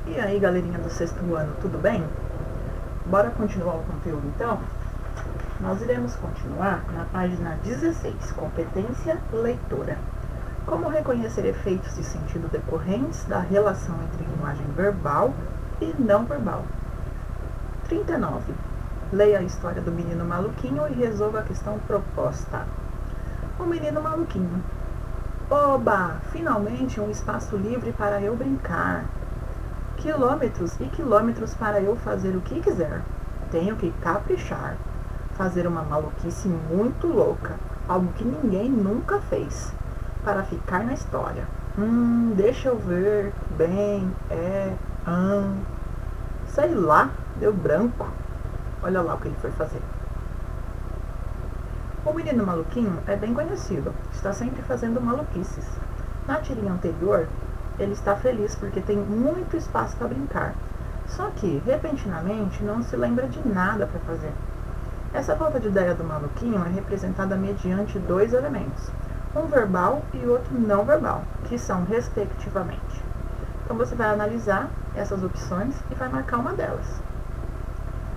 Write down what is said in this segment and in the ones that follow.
E aí, galerinha do sexto ano, tudo bem? Bora continuar o conteúdo então? Nós iremos continuar na página 16, competência leitora. Como reconhecer efeitos de sentido decorrentes da relação entre linguagem verbal e não verbal. 39. Leia a história do menino maluquinho e resolva a questão proposta. O menino maluquinho. Oba! Finalmente um espaço livre para eu brincar. Quilômetros e quilômetros para eu fazer o que quiser. Tenho que caprichar. Fazer uma maluquice muito louca. Algo que ninguém nunca fez. Para ficar na história. Deixa eu ver. Bem, sei lá, deu branco. Olha lá o que ele foi fazer. O menino maluquinho é bem conhecido. Está sempre fazendo maluquices. Na tirinha anterior, ele está feliz porque tem muito espaço para brincar. Só que, repentinamente, não se lembra de nada para fazer. Essa falta de ideia do maluquinho é representada mediante dois elementos. Um verbal e outro não verbal, que são respectivamente. Então você vai analisar essas opções e vai marcar uma delas.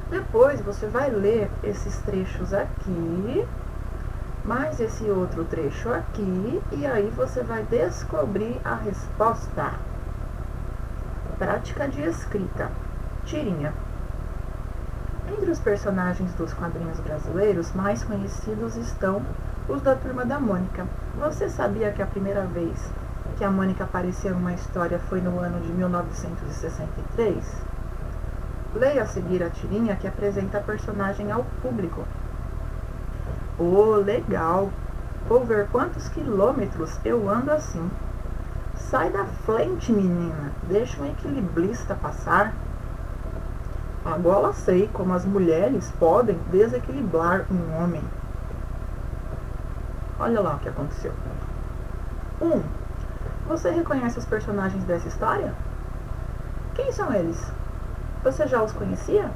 Depois você vai ler esses trechos aqui, mais esse outro trecho aqui, e aí você vai descobrir a resposta. Prática de escrita. Tirinha. Entre os personagens dos quadrinhos brasileiros, mais conhecidos estão os da Turma da Mônica. Você sabia que a primeira vez que a Mônica apareceu numa história foi no ano de 1963? Leia a seguir a tirinha que apresenta a personagem ao público. Oh, legal! Vou ver quantos quilômetros eu ando assim. Sai da frente, menina. Deixa um equilibrista passar. Agora sei como as mulheres podem desequilibrar um homem. Olha lá o que aconteceu. 1. Você reconhece os personagens dessa história? Quem são eles? Você já os conhecia?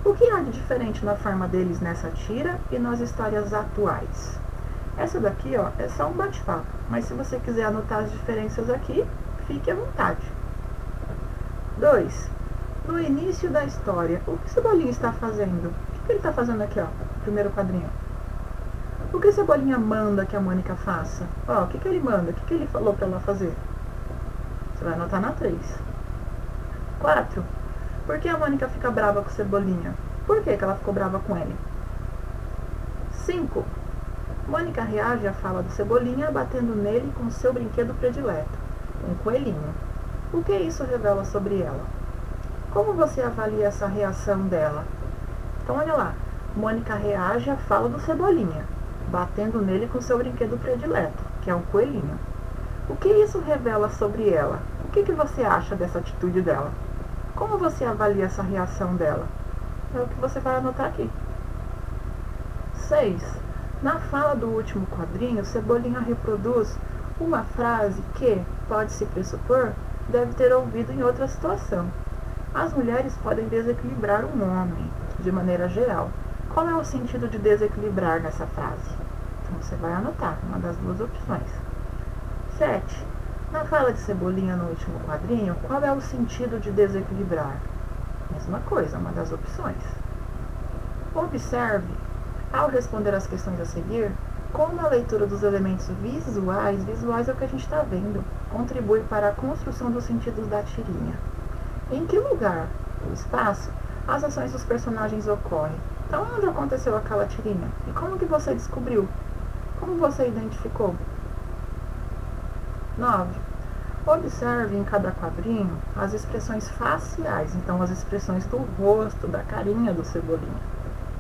O que há de diferente na forma deles nessa tira e nas histórias atuais? Essa daqui, é só um bate-papo, mas se você quiser anotar as diferenças aqui, fique à vontade. 2. No início da história, o que Cebolinha está fazendo? O que ele está fazendo aqui, no primeiro quadrinho? O que Cebolinha manda que a Mônica faça? O que ele manda? O que ele falou para ela fazer? Você vai anotar na 3. 4. Por que a Mônica fica brava com Cebolinha? Por que ela ficou brava com ele? 5. Mônica reage à fala do Cebolinha batendo nele com seu brinquedo predileto, um coelhinho. O que isso revela sobre ela? Como você avalia essa reação dela? Então olha lá, Mônica reage à fala do Cebolinha, batendo nele com seu brinquedo predileto, que é um coelhinho. O que isso revela sobre ela? O que você acha dessa atitude dela? Como você avalia essa reação dela? É o que você vai anotar aqui. 6. Na fala do último quadrinho, Cebolinha reproduz uma frase que, pode-se pressupor, deve ter ouvido em outra situação. As mulheres podem desequilibrar um homem, de maneira geral. Qual é o sentido de desequilibrar nessa frase? Então você vai anotar uma das duas opções. 7. Na fala de Cebolinha no último quadrinho, qual é o sentido de desequilibrar? Mesma coisa, uma das opções. Observe, ao responder as questões a seguir, como a leitura dos elementos visuais é o que a gente está vendo, contribui para a construção dos sentidos da tirinha. Em que lugar, no espaço, as ações dos personagens ocorrem? Então, onde aconteceu aquela tirinha? E como que você descobriu? Como você identificou? 9. Observe em cada quadrinho as expressões faciais, então as expressões do rosto, da carinha do Cebolinha,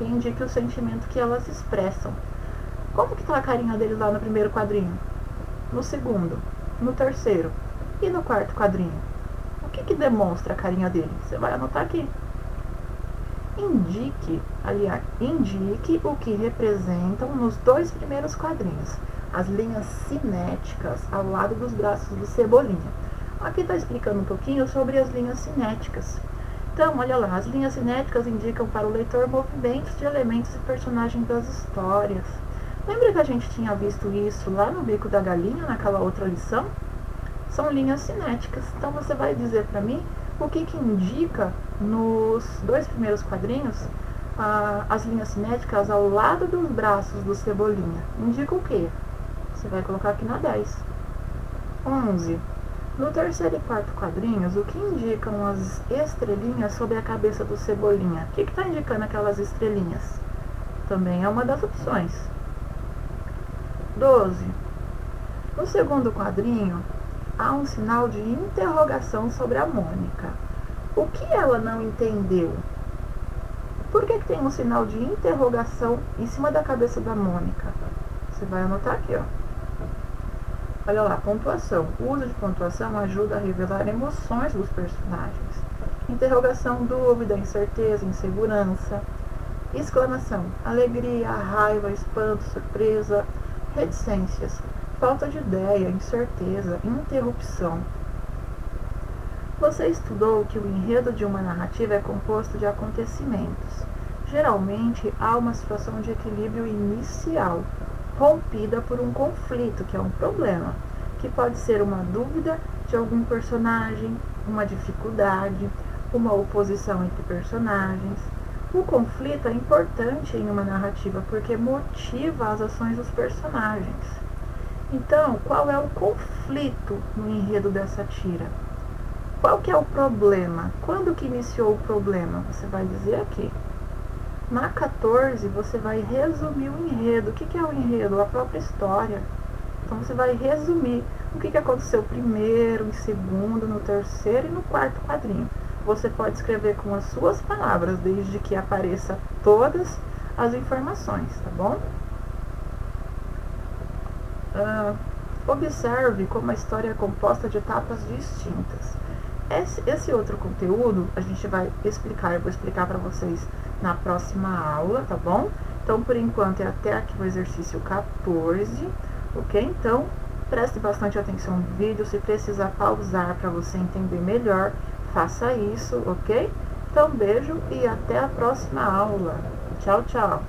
e indique o sentimento que elas expressam. Como que está a carinha dele lá no primeiro quadrinho? No segundo? No terceiro? E no quarto quadrinho? O que demonstra a carinha dele? Você vai anotar aqui. Indique o que representam nos dois primeiros quadrinhos, as linhas cinéticas ao lado dos braços do Cebolinha. Aqui está explicando um pouquinho sobre as linhas cinéticas. Então, olha lá, as linhas cinéticas indicam para o leitor movimentos de elementos e personagens das histórias. Lembra que a gente tinha visto isso lá no Bico da Galinha, naquela outra lição? São linhas cinéticas. Então, você vai dizer para mim O que indica nos dois primeiros quadrinhos as linhas cinéticas ao lado dos braços do Cebolinha. Indica o quê? Você vai colocar aqui na 10. 11. No terceiro e quarto quadrinhos, o que indicam as estrelinhas sobre a cabeça do Cebolinha? O que está indicando aquelas estrelinhas? Também é uma das opções. 12. No segundo quadrinho, há um sinal de interrogação sobre a Mônica. O que ela não entendeu? Por que tem um sinal de interrogação em cima da cabeça da Mônica? Você vai anotar aqui, ó. Olha lá, pontuação. O uso de pontuação ajuda a revelar emoções dos personagens. Interrogação, dúvida, incerteza, insegurança. Exclamação, alegria, raiva, espanto, surpresa. Reticências, falta de ideia, incerteza, interrupção. Você estudou que o enredo de uma narrativa é composto de acontecimentos. Geralmente há uma situação de equilíbrio inicial, rompida por um conflito, que é um problema, que pode ser uma dúvida de algum personagem, uma dificuldade, uma oposição entre personagens. O conflito é importante em uma narrativa porque motiva as ações dos personagens. Então, qual é o conflito no enredo dessa tira? Qual que é o problema? Quando que iniciou o problema? Você vai dizer aqui. Na 14, você vai resumir o enredo. O que é o enredo? A própria história. Então, você vai resumir o que aconteceu primeiro, em segundo, no terceiro e no quarto quadrinho. Você pode escrever com as suas palavras, desde que apareça todas as informações, tá bom? Observe como a história é composta de etapas distintas. Esse outro conteúdo eu vou explicar para vocês na próxima aula, tá bom? Então, por enquanto, é até aqui o exercício 14, ok? Então, preste bastante atenção no vídeo, se precisar pausar para você entender melhor, faça isso, ok? Então, beijo e até a próxima aula. Tchau, tchau!